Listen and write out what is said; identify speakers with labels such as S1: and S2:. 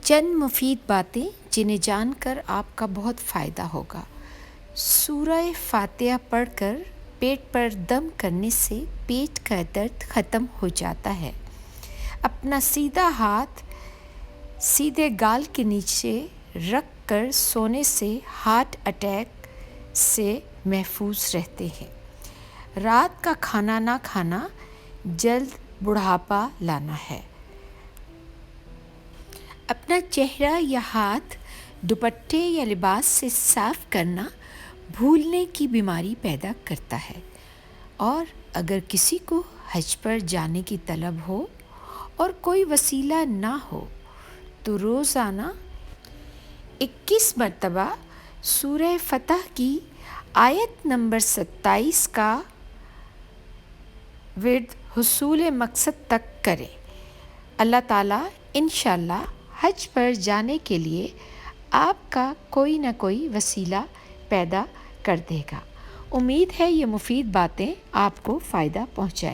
S1: چند مفید باتیں جنہیں جان کر آپ کا بہت فائدہ ہوگا۔ سورہ فاتحہ پڑھ کر پیٹ پر دم کرنے سے پیٹ کا درد ختم ہو جاتا ہے۔ اپنا سیدھا ہاتھ سیدھے گال کے نیچے رکھ کر سونے سے ہارٹ اٹیک سے محفوظ رہتے ہیں۔ رات کا کھانا نہ کھانا جلد بڑھاپا لانا ہے۔ اپنا چہرہ یا ہاتھ دوپٹے یا لباس سے صاف کرنا بھولنے کی بیماری پیدا کرتا ہے، اور اگر کسی کو حج پر جانے کی طلب ہو اور کوئی وسیلہ نہ ہو تو روزانہ 21 مرتبہ سورہ فتح کی آیت نمبر 27 کا ورد حصول مقصد تک کریں۔ اللہ تعالیٰ انشاءاللہ حج پر جانے کے لیے آپ کا کوئی نہ کوئی وسیلہ پیدا کر دے گا۔ امید ہے یہ مفید باتیں آپ کو فائدہ پہنچائیں۔